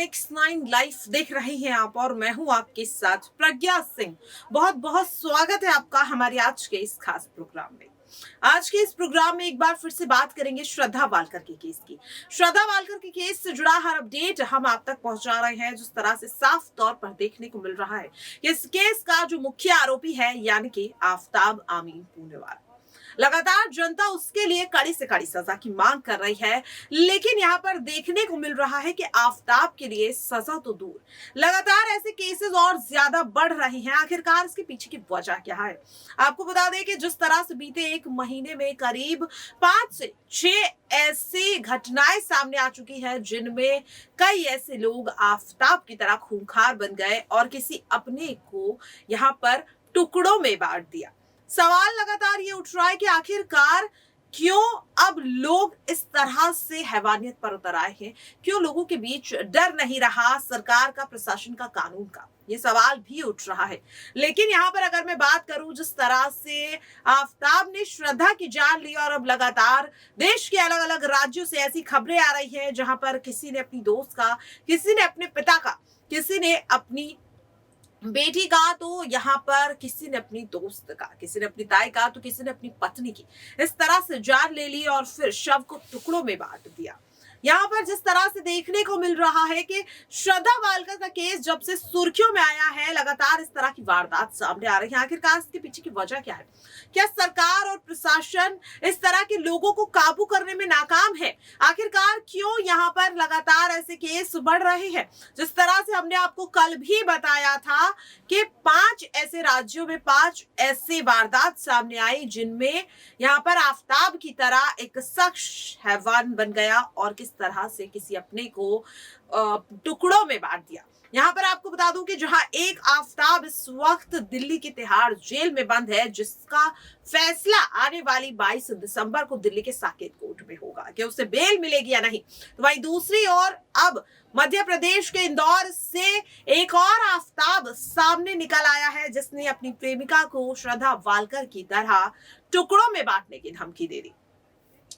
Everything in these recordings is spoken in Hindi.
Next 9 लाइफ देख रहे हैं आप और मैं हूं आपके साथ प्रज्ञा सिंह। बहुत बहुत स्वागत है आपका हमारे आज के इस खास प्रोग्राम में। आज के इस प्रोग्राम में एक बार फिर से बात करेंगे श्रद्धा वालकर के केस की। श्रद्धा वालकर के केस से जुड़ा हर अपडेट हम आप तक पहुंचा रहे हैं। जिस तरह से साफ तौर पर देखने को मिल रहा है कि इस केस का जो मुख्य आरोपी है यानी कि आफताब आमीन पूनेवाला, लगातार जनता उसके लिए कड़ी से कड़ी सजा की मांग कर रही है। लेकिन यहाँ पर देखने को मिल रहा है कि आफताब के लिए सजा तो दूर, लगातार ऐसे केसेस और ज्यादा बढ़ रहे हैं। आखिरकार इसके पीछे की वजह क्या है? आपको बता दें कि जिस तरह से बीते एक महीने में करीब 5 से 6 ऐसी घटनाएं सामने आ चुकी है जिनमें कई ऐसे लोग आफताब की तरह खूंखार बन गए और किसी अपने को यहाँ पर टुकड़ों में बांट दिया। सवाल लगातार ये उठ रहा है कि आखिरकार क्यों अब लोग इस तरह से हैवानियत पर उतर आए हैं? क्यों लोगों के बीच डर नहीं रहा सरकार का, प्रशासन का, कानून का? ये सवाल भी उठ रहा है। लेकिन यहाँ पर अगर मैं बात करूं, जिस तरह से आफताब ने श्रद्धा की जान ली और अब लगातार देश के अलग अलग राज्यों से ऐसी खबरें आ रही हैं जहां पर किसी ने अपनी दोस्त का, किसी ने अपने पिता का, किसी ने अपनी बेटी का, तो यहाँ पर किसी ने अपनी दोस्त का, किसी ने अपनी ताई का, तो किसी ने अपनी पत्नी की इस तरह से जान ले ली और फिर शव को टुकड़ों में बांट दिया। यहाँ पर जिस तरह से देखने को मिल रहा है कि श्रद्धा वालकर का केस जब से सुर्खियों में आया है, लगातार इस तरह की वारदात सामने आ रही है। आखिरकार इसके पीछे की वजह क्या है? क्या सरकार और प्रशासन इस तरह के लोगों को काबू करने में नाकाम है? आखिरकार क्यों यहाँ पर लगातार ऐसे केस बढ़ रहे हैं? जिस तरह से हमने आपको कल भी बताया था कि 5 ऐसे राज्यों में 5 ऐसे वारदात सामने आई जिनमें यहाँ पर आफताब की तरह एक शख्स हैवान बन गया और किस तरह से किसी अपने को टुकड़ों में बांट दिया। यहाँ पर आपको बता दूं कि जहां एक आफताब इस वक्त दिल्ली की तिहाड़ जेल में बंद है, जिसका फैसला आने वाली 22 दिसंबर को दिल्ली के साकेत कोर्ट में होगा कि उसे बेल मिलेगी या नहीं, तो वहीं दूसरी ओर अब मध्य प्रदेश के इंदौर से एक और आफताब सामने निकल आया है जिसने अपनी प्रेमिका को श्रद्धा वालकर की तरह टुकड़ों में बांटने की धमकी दे दी।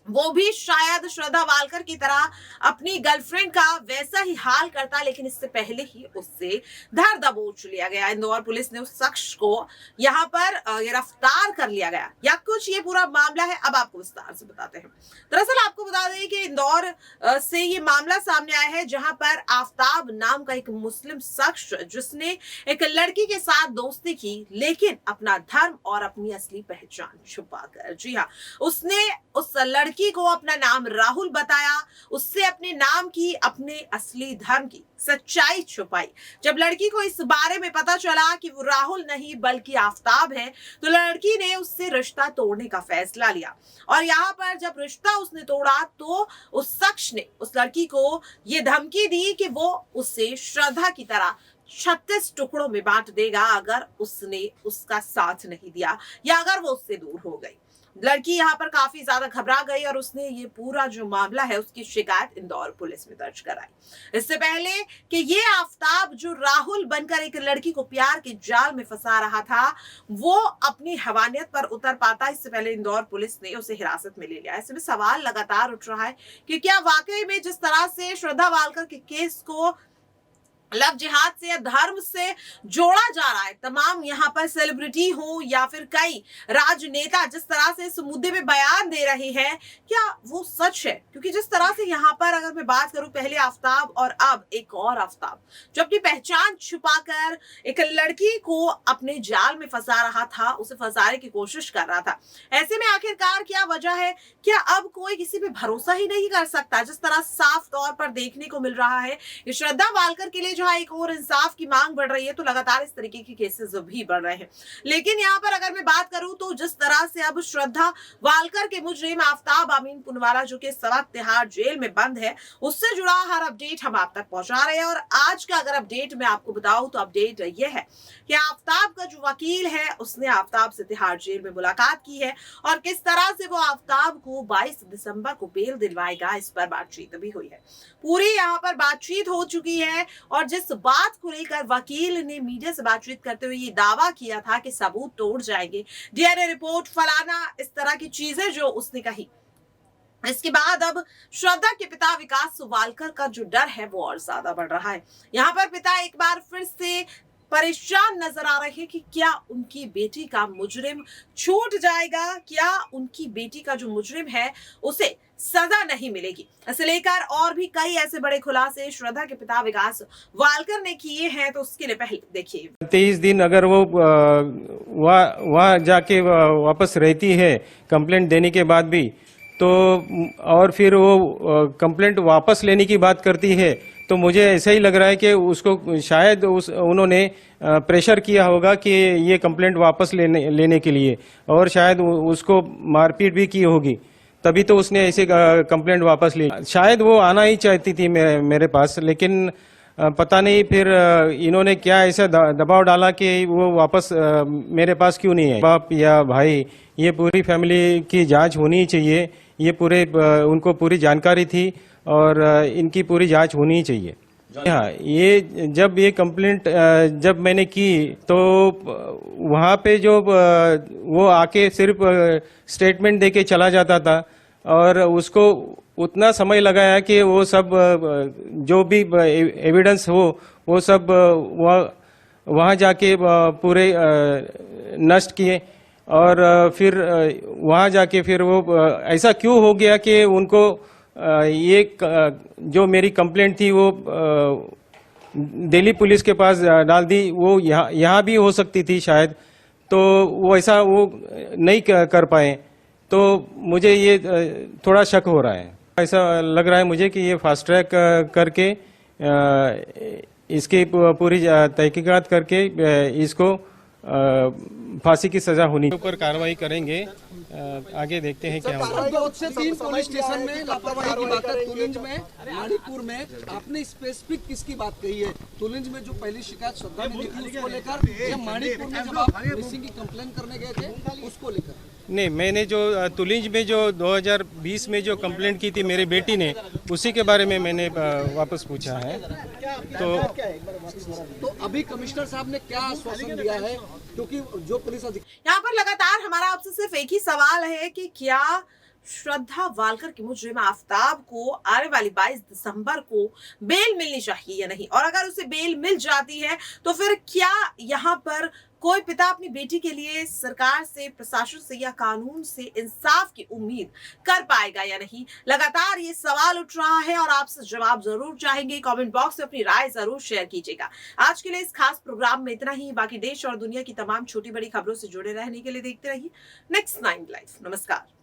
वो भी शायद श्रद्धा वालकर की तरह अपनी गर्लफ्रेंड का वैसा ही हाल करता, लेकिन इससे पहले ही उससे धर दबोच लिया गया। इंदौर पुलिस ने उस शख्स को यहाँ पर गिरफ्तार कर लिया गया। या कुछ ये पूरा मामला है, अब आपको विस्तार से बताते हैं। दरअसल आपको बता दें कि इंदौर से ये मामला सामने आया है जहां पर आफताब नाम का एक मुस्लिम शख्स, जिसने एक लड़की के साथ दोस्ती की लेकिन अपना धर्म और अपनी असली पहचान छुपाकर, जी हाँ, उसने उस लड़की को अपना नाम राहुल बताया, उससे अपने नाम की, अपने असली धर्म की सच्चाई छुपाई। जब लड़की को इस बारे में पता चला कि वो राहुल नहीं बल्कि आफताब है, तो लड़की ने उससे रिश्ता तोड़ने का फैसला लिया। और यहाँ पर जब रिश्ता उसने तोड़ा तो उस शख्स ने उस लड़की को ये धमकी दी कि वो उससे श्रद्धा की तरह 36 टुकड़ों में बांट देगा अगर उसने उसका साथ नहीं दिया या अगर वो उससे दूर हो गई। लड़की यहाँ पर काफी ज्यादा घबरा गई और उसने ये पूरा जो मामला है उसकी शिकायत इंदौर पुलिस में दर्ज कराई। इससे पहले कि ये आफताब जो राहुल बनकर एक लड़की को प्यार के जाल में फंसा रहा था, वो अपनी हैवानियत पर उतर पाता, इससे पहले इंदौर पुलिस ने उसे हिरासत में ले लिया। ऐसे में सवाल लगातार उठ रहा है कि क्या वाकई में जिस तरह से श्रद्धा वालकर के केस को लव जिहाद से या धर्म से जोड़ा जा रहा है, तमाम यहाँ पर सेलिब्रिटी हो या फिर कई राजनेता जिस तरह से इस मुद्दे में बयान दे रहे हैं, क्या वो सच है? क्योंकि जिस तरह से यहाँ पर अगर मैं बात करूं, पहले आफताब और अब एक और आफताब जो अपनी पहचान छुपाकर एक लड़की को अपने जाल में फंसा रहा था, उसे फंसाने की कोशिश कर रहा था। ऐसे में आखिरकार क्या वजह है? क्या अब कोई किसी पे भरोसा ही नहीं कर सकता? जिस तरह साफ तौर पर देखने को मिल रहा है कि श्रद्धा वालकर के लिए जहां एक और इंसाफ की मांग बढ़ रही है, तो लगातार इस तरीके के केसेस भी बढ़ रहे हैं। लेकिन यहाँ पर अगर मैं बात करूं तो जिस तरह से अब श्रद्धा वालकर के मुजरिम आफताब आमीन पूनेवाला जो कि इस वक्त तिहाड़ जेल में बंद है, उससे जुड़ा हर अपडेट हम आप तक पहुंचा रहे हैं। और आज का अगर अपडेट मैं आपको बताऊं तो अपडेट ये है कि आफताब का जो वकील है उसने आफताब से तिहाड़ जेल में मुलाकात की है और किस तरह से वो आफताब को 22 दिसंबर को बेल दिलवाएगा, इस पर बातचीत भी हुई है। पूरी यहाँ पर बातचीत हो चुकी है और जिस बात को लेकर वकील ने मीडिया से बातचीत करते हुए ये दावा किया था कि सबूत तोड़ जाएंगे, डीएनए रिपोर्ट फलाना, इस तरह की चीजें जो उसने कही, इसके बाद अब श्रद्धा के पिता विकास सुवालकर का जो डर है वो और ज्यादा बढ़ रहा है। यहाँ पर पिता एक बार फिर से परेशान नजर आ रहे हैं कि क्या उनकी बेटी का मुजरिम छूट जाएगा, क्या उनकी बेटी का जो मुजरिम है उसे सजा नहीं मिलेगी। इसे लेकर और भी कई ऐसे बड़े खुलासे श्रद्धा के पिता विकास वालकर ने किए हैं, तो उसके लिए पहले देखिए। 23 दिन अगर वो वहाँ जाके वापस रहती है कंप्लेंट देने के बाद भी, तो और फिर वो कंप्लेंट वापस लेने की बात करती है, तो मुझे ऐसा ही लग रहा है कि उसको शायद उन्होंने प्रेशर किया होगा कि ये कंप्लेंट वापस लेने के लिए, और शायद उसको मारपीट भी की होगी, तभी तो उसने ऐसे कंप्लेंट वापस ली। शायद वो आना ही चाहती थी मेरे पास, लेकिन पता नहीं फिर इन्होंने क्या ऐसा दबाव डाला कि वो वापस मेरे पास क्यों नहीं है। बाप या भाई, ये पूरी फैमिली की जांच होनी चाहिए, ये पूरे उनको पूरी जानकारी थी और इनकी पूरी जांच होनी चाहिए। हाँ, ये जब ये कंप्लेंट जब मैंने की तो वहाँ पे जो वो आके सिर्फ स्टेटमेंट देके चला जाता था, और उसको उतना समय लगाया कि वो सब जो भी एविडेंस हो वो सब वहाँ जाके पूरे नष्ट किए, और फिर वहाँ जाके फिर वो ऐसा क्यों हो गया कि उनको ये जो मेरी कंप्लेंट थी वो दिल्ली पुलिस के पास डाल दी। वो यहाँ भी हो सकती थी शायद, तो वो ऐसा वो नहीं कर पाए, तो मुझे ये थोड़ा शक हो रहा है। ऐसा लग रहा है मुझे कि ये फास्ट ट्रैक करके इसकी पूरी तहकीकात करके इसको फांसी की सजा होनी ऊपर कार्रवाई करेंगे। आगे देखते हैं क्या होगा। 2 से 3 पुलिस स्टेशन में लापरवाही की बात है। तुलिंज में, मणिपुर में आपने स्पेसिफिक किसकी बात कही है? तुलिंज में जो पहली शिकायत श्रद्धा ने की उसको लेकर, या मणिपुर में जब आप मिसिंग की कंप्लेन करने गए थे उसको लेकर? नहीं, मैंने जो तुलिंज में जो 2020 में जो कंप्लेंट की थी मेरी बेटी ने, उसी के बारे में मैंने वापस पूछा है। तो अभी कमिश्नर साहब ने क्या आश्वासन दिया है? क्योंकि जो पुलिस यहाँ पर लगातार हमारा आपसे सिर्फ एक ही सवाल है कि क्या श्रद्धा वालकर की मुजरिम आफताब को आने वाली 22 दिसंबर को बेल मिलनी चाहिए या नहीं, और अगर उसे बेल मिल जाती है तो फिर क्या यहाँ पर कोई पिता अपनी बेटी के लिए सरकार से, प्रशासन से या कानून से इंसाफ की उम्मीद कर पाएगा या नहीं। लगातार ये सवाल उठ रहा है और आपसे जवाब जरूर चाहेंगे। कमेंट बॉक्स में अपनी राय जरूर शेयर कीजिएगा। आज के लिए इस खास प्रोग्राम में इतना ही। बाकी देश और दुनिया की तमाम छोटी बड़ी खबरों से जुड़े रहने के लिए देखते रहिए नेक्स्ट 9 लाइव। नमस्कार।